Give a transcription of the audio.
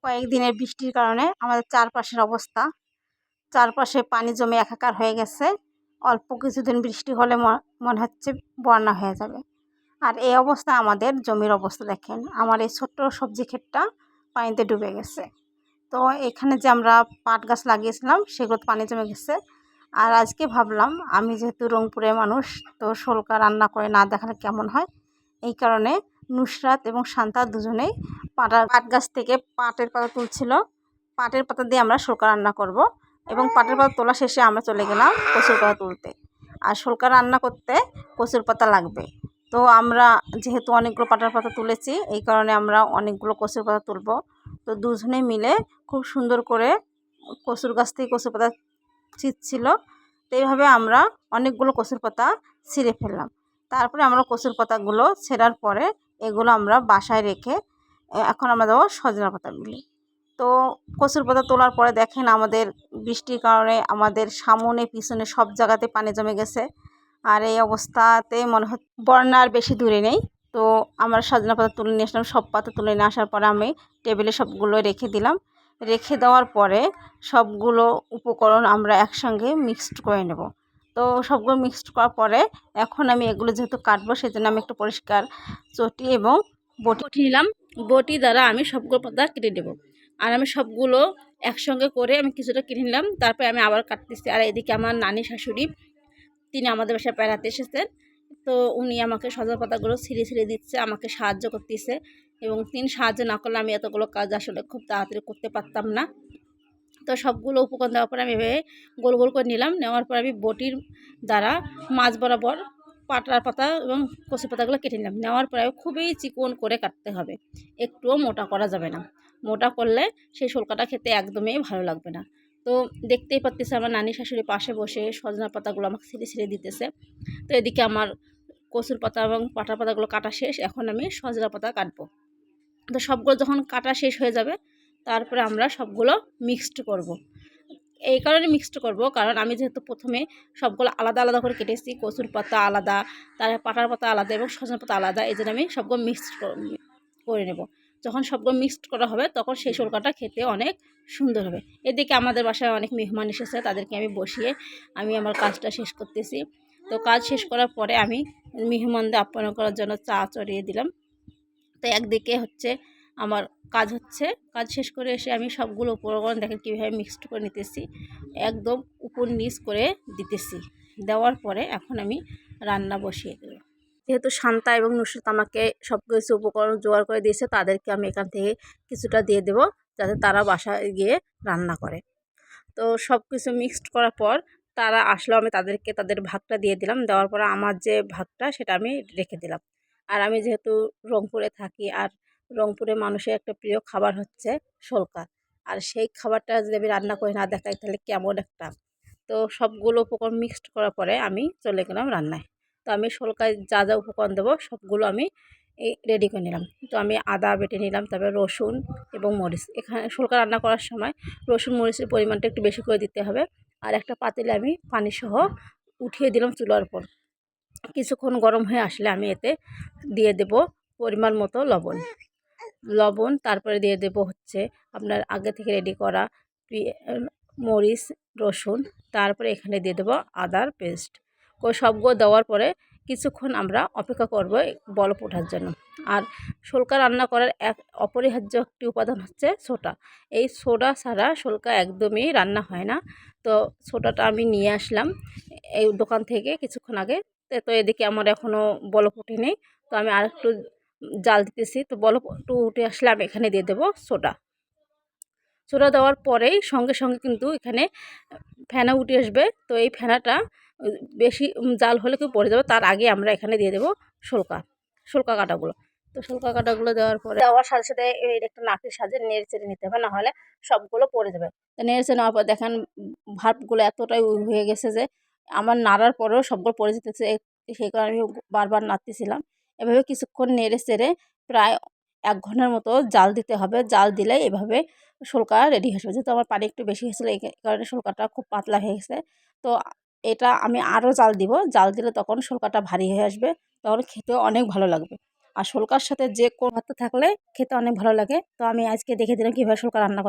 কয়েকদিনের বৃষ্টির কারণে আমাদের চারপাশের অবস্থা, চারপাশে পানি জমে একাকার হয়ে গেছে। অল্প কিছুদিন বৃষ্টি হলে মনে হচ্ছে বন্যা হয়ে যাবে। আর এই অবস্থা আমাদের জমির অবস্থা দেখেন, আমার এই ছোট্ট সবজি ক্ষেতটা পানিতে ডুবে গেছে। তো এখানে যে আমরা পাট গাছ লাগিয়েছিলাম সেগুলো পানি জমে গেছে। আর আজকে ভাবলাম আমি যেহেতু রংপুরের মানুষ, তো শোলকা রান্না করে না দেখালে কেমন হয়, এই কারণে নুসরাত এবং শান্তা দুজনেই পাট গাছ থেকে পাটের পাতা তুলছিল। পাটের পাতা দিয়ে আমরা শোলকা রান্না করব এবং পাটের পাতা তোলা শেষে আমরা চলে গেলাম কচুর পাতা তুলতে। আর শোলকা রান্না করতে কচুর পাতা লাগবে। তো আমরা যেহেতু অনেকগুলো পাটের পাতা তুলেছি, এই কারণে আমরা অনেকগুলো কচুর পাতা তুলব। তো দুজনে মিলে খুব সুন্দর করে কচুর গাছ থেকে কচুর পাতা ছিঁড়ছিল। তো এইভাবে আমরা অনেকগুলো কচুর পাতা ছিঁড়ে ফেললাম। তারপরে আমরা কচুর পাতাগুলো ছেঁড়ার পরে এগুলো আমরা বাসায় রেখে এখন আমরা দেবো সজনা পাতা মিলে। তো কচুর পাতা তোলার পরে দেখেন আমাদের বৃষ্টির কারণে আমাদের সামনে পিছনে সব জায়গাতে পানি জমে গেছে। আর এই অবস্থাতে মনে হচ্ছে বন্যার বেশি দূরে নেই। তো আমরা সজনা পাতা তুলে নিয়ে আসলাম। সব পাতা তুলে নিয়ে আসার পরে আমি টেবিলে সবগুলো রেখে দিলাম। রেখে দেওয়ার পরে সবগুলো উপকরণ আমরা একসঙ্গে মিক্সড করে নেব। তো সবগুলো মিক্সড করার পরে এখন আমি এগুলো যেহেতু কাটবো, সেজন্য আমি একটু পরিষ্কার চটি এবং বটি নিলাম। বটি দ্বারা আমি সবগুলো পাতা কেটে দেবো। আর আমি সবগুলো একসঙ্গে করে আমি কিছুটা কেটে নিলাম, তারপরে আমি আবার কাটতেছি। আর এদিকে আমার নানি শাশুড়ি, তিনি আমাদের বাসায় বেড়াতে এসেছেন। তো উনি আমাকে সজনা পাতাগুলো ছিঁড়ে ছিঁড়ে দিচ্ছে, আমাকে সাহায্য করতেছে। এবং তিনি সাহায্য না করলে আমি এতগুলো কাজ আসলে খুব তাড়াতাড়ি করতে পারতাম না। তো সবগুলো উপকরণ দেওয়ার পরে আমি এভাবে গোল গোল করে নিলাম। নেওয়ার পর আমি বটির দ্বারা মাছ বরাবর পাটার পাতা এবং কচু পাতাগুলো কেটে নিলাম। নেওয়ার পরে খুবই চিকন করে কাটতে হবে, একটুও মোটা করা যাবে না। মোটা করলে সেই শোলকাটা খেতে একদমই ভালো লাগবে না। তো দেখতেই পাচ্তেছে আমার নানি শাশুড়ি পাশে বসে সজনা পাতাগুলো আমাকে ছিঁড়ে ছিঁড়ে দিতেছে। তো এদিকে আমার কচুর পাতা এবং পাটার পাতাগুলো কাটা শেষ, এখন আমি সজনা পাতা কাটবো। তো সবগুলো যখন কাটা শেষ হয়ে যাবে, তারপরে আমরা সবগুলো মিক্সড করব। এই কারণে মিক্সড করব কারণ আমি যেহেতু প্রথমে সবগুলো আলাদা আলাদা করে কেটেছি, কচুর পাতা আলাদা, তারপরে পাটার পাতা আলাদা এবং সজনা পাতা আলাদা, এই জন্য আমি সবগুলো মিক্সড করে নেব। যখন সবগুলো মিক্সড করা হবে তখন সেই শোলকাটা খেতে অনেক সুন্দর হবে। এদিকে আমাদের বাসায় অনেক মেহমান এসেছে, তাদেরকে আমি বসিয়ে আমি আমার কাজটা শেষ করতেছি। তো কাজ শেষ করার পরে আমি মেহমানদের আপ্যায়ন করার জন্য চা চড়িয়ে দিলাম। তো একদিকে হচ্ছে আমার কাজ হচ্ছে, কাজ শেষ করে এসে আমি সবগুলো উপকরণ দেখেন কীভাবে মিক্সড করে নিতেছি, একদম উপর নিচ করে দিতেছি। দেওয়ার পরে এখন আমি রান্না বসিয়ে দেব। যেহেতু শান্তা এবং নুসরাত আমাকে সব কিছু উপকরণ জোগাড় করে দিয়েছে, তাদেরকে আমি এখান থেকে কিছুটা দিয়ে দেব যাতে তারা বাসায় গিয়ে রান্না করে। তো সব কিছু মিক্সড করার পর তারা আসলো, আমি তাদেরকে তাদের ভাগটা দিয়ে দিলাম। দেওয়ার পরে আমার যে ভাগটা সেটা আমি রেখে দিলাম। আর আমি যেহেতু রংপুরে থাকি, আর রংপুরে মানুষের একটা প্রিয় খাবার হচ্ছে শোলকা, আর সেই খাবারটা যদি আমি রান্না করে না দেখাই তাহলে কেমন একটা। তো সবগুলো উপকরণ মিক্সড করার পরে আমি চলে গেলাম রান্নায়। তো আমি শোলকায় যা যা উপকরণ দেবো সবগুলো আমি রেডি করে নিলাম। তো আমি আদা বেটে নিলাম, তারপরে রসুন এবং মরিচ। এখানে শোলকা রান্না করার সময় রসুন মরিচের পরিমাণটা একটু বেশি করে দিতে হবে। আর একটা পাতিলে আমি পানিসহ উঠিয়ে দিলাম চুলার উপর। কিছুক্ষণ গরম হয়ে আসলে আমি এতে দিয়ে দেব পরিমাণ মতো লবণ, তারপরে দিয়ে দেব হচ্ছে আপনার আগে থেকে রেডি করা মরিচ, রসুন, তারপরে এখানে দিয়ে দেবো আদার পেস্ট। সবগুলো দেওয়ার পরে কিছুক্ষণ আমরা অপেক্ষা করব বলক ওঠার জন্য। আর শোলকা রান্না করার এক অপরিহার্য একটি উপাদান হচ্ছে সোডা। এই সোডা ছাড়া শোলকা একদমই রান্না হয় না। তো সোডাটা আমি নিয়ে আসলাম এই দোকান থেকে কিছুক্ষণ আগে। তো এদিকে আমার এখনও বলক ওঠেনি, তো আমি আর একটু জাল দিতেছি। তো বলক একটু উঠে আসলে আমি এখানে দিয়ে দেবো সোডা দেওয়ার পরেই সঙ্গে সঙ্গে কিন্তু এখানে ফেনা উঠে আসবে। তো এই ফেনাটা বেশি জাল হলে কেউ পড়ে যাবে, তার আগে আমরা এখানে দিয়ে দেবো শোলকা কাটাগুলো। তো শোলকা কাটাগুলো দেওয়ার পরে দেওয়ার সাথে সাথে একটা নাকের সাজে নেড়ে চেড়ে নিতে হবে, না হলে সবগুলো পড়ে যাবে। তো নেড়ে চেড়ে নেওয়ার পর দেখেন ভাতগুলো এতটাই হয়ে গেছে যে আমার নাড়ার পরেও সবগুলো পড়ে যেতেছে, সেই কারণে আমি বারবার নাড়তেছিলাম। এভাবে কিছুক্ষণ নেড়ে চেড়ে প্রায় 1 ঘন্টার মতো জাল দিতে হবে। জাল দিলে এভাবে শোলকা রেডি হয়ে যাবে। যেহেতু আমার পানি একটু বেশি হয়েছিলো, এই কারণে শোলকাটা খুব পাতলা হয়ে গেছে। তো এটা আমি আরও জাল দিব, জাল দিলে তখন শোলকাটা ভারী হয়ে আসবে, তখন খেতেও অনেক ভালো লাগবে। আর শোলকার সাথে যে কোনো ভাতটা থাকলে খেতে অনেক ভালো লাগে। তো আমি আজকে দেখে দিলাম কীভাবে শোলকা রান্না করে।